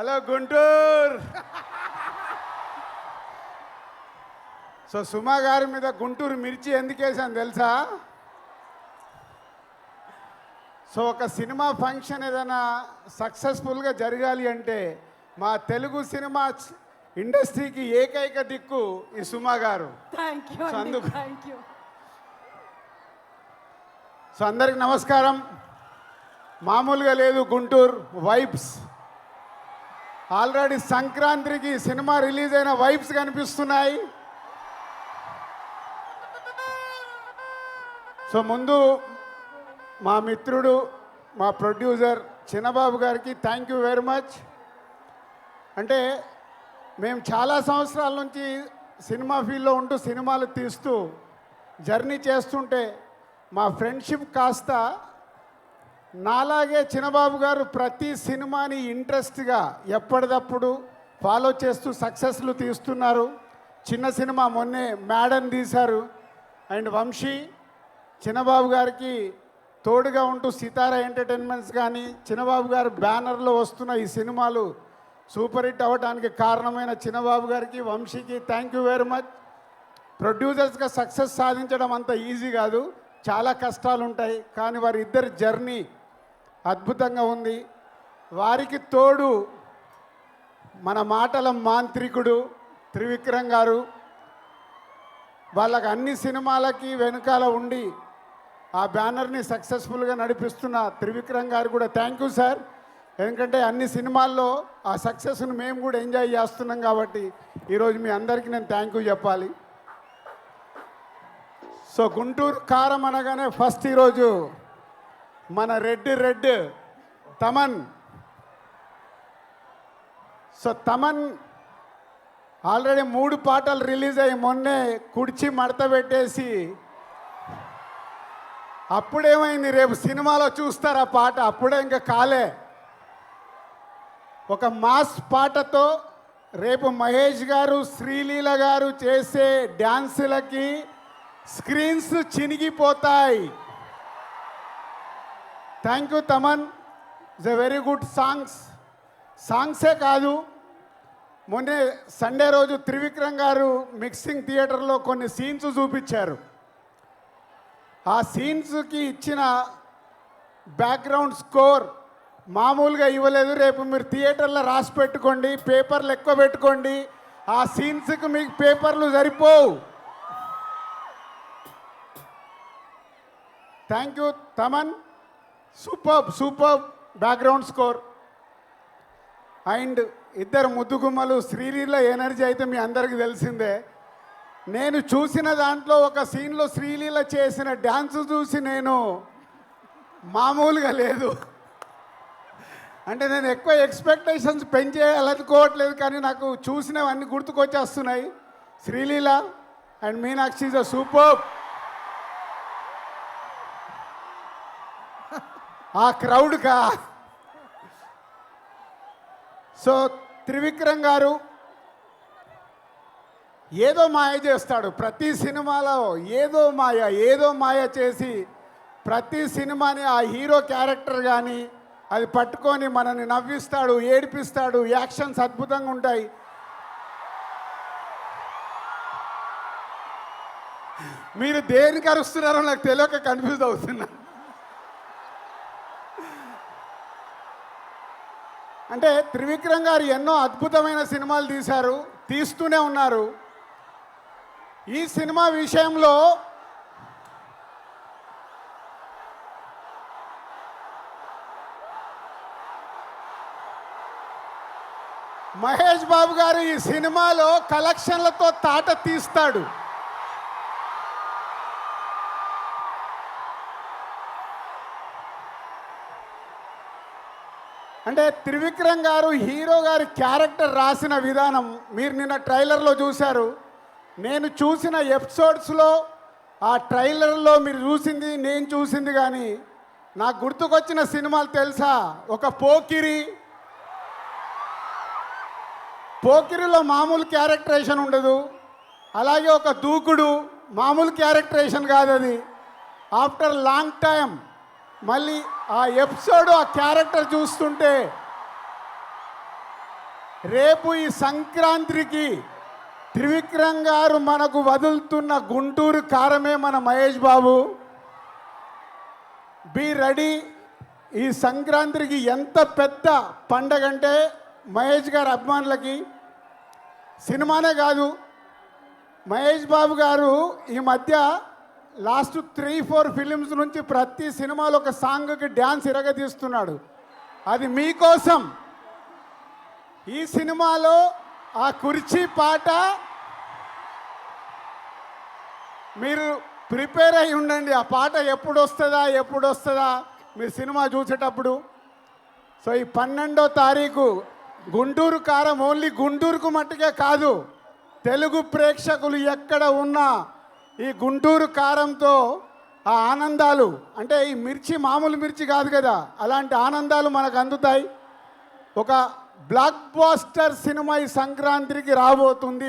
Hello Guntur. So సుమా గారి మీద గుంటూరు మిర్చి ఎందుకు వేసాను తెలుసా? సో ఒక సినిమా ఫంక్షన్ ఏదైనా సక్సెస్ఫుల్గా జరగాలి అంటే మా తెలుగు సినిమా ఇండస్ట్రీకి ఏకైక దిక్కు ఈ సుమా గారు. సో అందుకు సో అందరికి నమస్కారం. మామూలుగా లేదు గుంటూరు వైబ్స్. ఆల్రెడీ సంక్రాంతికి సినిమా రిలీజ్ అయిన వైబ్స్ కనిపిస్తున్నాయి. సో ముందు మా మిత్రుడు మా ప్రొడ్యూసర్ చిన్నబాబు గారికి థ్యాంక్ యూ వెరీ మచ్. అంటే మేము చాలా సంవత్సరాల నుంచి సినిమా ఫీల్డ్లో ఉంటూ సినిమాలు తీస్తూ జర్నీ చేస్తుంటే మా ఫ్రెండ్షిప్ కాస్త నాలాగే చిన్నబాబు గారు ప్రతి సినిమాని ఇంట్రెస్ట్గా ఎప్పటికప్పుడు ఫాలో చేస్తూ సక్సెస్లు తీస్తున్నారు. చిన్న సినిమా మొన్నే మేడన్ తీశారు. అండ్ వంశీ చిన్నబాబు గారికి తోడుగా ఉంటూ సితారా ఎంటర్టైన్మెంట్స్ కానీ చిన్నబాబు గారు బ్యానర్లో వస్తున్న ఈ సినిమాలు సూపర్ హిట్ అవ్వడానికి కారణమైన చిన్నబాబు గారికి వంశీకి థ్యాంక్ యూ వెరీ మచ్. ప్రొడ్యూసర్స్గా సక్సెస్ సాధించడం అంత ఈజీ కాదు, చాలా కష్టాలు ఉంటాయి. కానీ వారి ఇద్దరి జర్నీ అద్భుతంగా ఉంది. వారికి తోడు మన మాటల మాంత్రికుడు త్రివిక్రమ్ గారు. వాళ్ళకి అన్ని సినిమాలకి వెనుకాల ఉండి ఆ బ్యానర్ని సక్సెస్ఫుల్గా నడిపిస్తున్న త్రివిక్రమ్ గారు కూడా థ్యాంక్ యూ సార్. ఎందుకంటే అన్ని సినిమాల్లో ఆ సక్సెస్ను మేము కూడా ఎంజాయ్ చేస్తున్నాం కాబట్టి ఈరోజు మీ అందరికీ నేను థ్యాంక్ యూ చెప్పాలి. సో గుంటూరు కారం అనగానే ఫస్ట్ ఈరోజు మన red Thaman. So Thaman already 3 పాటలు రిలీజ్ అయ్యి మొన్నే కుడిచి మడత పెట్టేసి అప్పుడేమైంది, రేపు సినిమాలో చూస్తారు ఆ పాట. అప్పుడే ఇంకా కాలే. ఒక మాస్ పాటతో రేపు మహేష్ గారు శ్రీలీల గారు చేసే డ్యాన్సులకి స్క్రీన్స్ చినిగిపోతాయి. Thank you Thaman. It's a very good సాంగ్సే కాదు, మొన్నే సండే రోజు త్రివిక్రమ్ గారు మిక్సింగ్ థియేటర్లో కొన్ని సీన్స్ చూపించారు. ఆ సీన్స్కి ఇచ్చిన బ్యాక్గ్రౌండ్ స్కోర్ మామూలుగా ఇవ్వలేదు. రేపు మీరు థియేటర్లో రాసి పెట్టుకోండి, పేపర్లు ఎక్కువ పెట్టుకోండి. ఆ సీన్స్కి మీకు పేపర్లు సరిపోవు. Thank you Thaman. Super background score. And ఇద్దరు ముద్దుగుమ్మలు శ్రీలీల ఎనర్జీ అయితే మీ అందరికీ తెలిసిందే. నేను చూసిన దాంట్లో ఒక సీన్లో శ్రీలీల చేసిన డ్యాన్స్ చూసి నేను మామూలుగా లేదు. అంటే నేను ఎక్కువ ఎక్స్పెక్టేషన్స్ పెంచేయాలనుకోవట్లేదు, కానీ నాకు చూసినవన్నీ గుర్తుకొచ్చేస్తున్నాయి. Sreeleela and Meenakshi is a super. ఆ క్రౌడ్గా. సో త్రివిక్రమ్ గారు ఏదో మాయ చేస్తాడు ప్రతి సినిమాలో. ఏదో మాయ చేసి ప్రతి సినిమాని ఆ హీరో క్యారెక్టర్ కానీ అది పట్టుకొని మనల్ని నవ్విస్తాడు, ఏడిపిస్తాడు. యాక్షన్స్ అద్భుతంగా ఉంటాయి. మీరు దేనికి అరుస్తున్నారో నాకు తెలియక కన్ఫ్యూజ్ అవుతున్నా. అంటే త్రివిక్రమ్ గారు ఎన్నో అద్భుతమైన సినిమాలు తీస్తూనే ఉన్నారు. ఈ సినిమా విషయంలో మహేష్ బాబు గారు ఈ సినిమాలో కలెక్షన్లతో తాట తీస్తాడు. అంటే త్రివిక్రమ్ గారు హీరో గారి క్యారెక్టర్ రాసిన విధానం మీరు నిన్న ట్రైలర్లో చూశారు. నేను చూసిన ఎపిసోడ్స్లో ఆ ట్రైలర్లో మీరు చూసింది నేను చూసింది కానీ నాకు గుర్తుకొచ్చిన సినిమాలు తెలుసా? ఒక పోకిరిలో మామూలు క్యారెక్టరేషన్ ఉండదు. అలాగే ఒక దూకుడు మామూలు క్యారెక్టరేషన్ కాదు అది. ఆఫ్టర్ లాంగ్ టైం మళ్ళీ ఆ ఎపిసోడ్ ఆ క్యారెక్టర్ చూస్తుంటే రేపు ఈ సంక్రాంతికి త్రివిక్రమ్ గారు మనకు వదులుతున్న గుంటూరు కారమే మన మహేష్ బాబు. Be ready. ఈ సంక్రాంతికి ఎంత పెద్ద పండగ అంటే మహేష్ గారి అభిమానులకి సినిమానే కాదు, మహేష్ బాబు గారు ఈ మధ్య లాస్ట్ 3-4 ఫిలిమ్స్ నుంచి ప్రతి సినిమాలో ఒక సాంగ్కి డ్యాన్స్ ఇరగదీస్తున్నాడు. అది మీకోసం. ఈ సినిమాలో ఆ కుర్చీ పాట మీరు ప్రిపేర్ అయి ఉండండి. ఆ పాట ఎప్పుడు వస్తుందా మీరు సినిమా చూసేటప్పుడు. సో ఈ 12వ తారీఖు గుంటూరు కారం ఓన్లీ గుంటూరుకు మట్టుకే కాదు, తెలుగు ప్రేక్షకులు ఎక్కడ ఉన్నా ఈ గుంటూరు కారంతో ఆ ఆనందాలు, అంటే ఈ మిర్చి మామూలు మిర్చి కాదు కదా, అలాంటి ఆనందాలు మనకు అందుతాయి. ఒక బ్లాక్ బాస్టర్ సినిమా ఈ సంక్రాంతికి రాబోతుంది.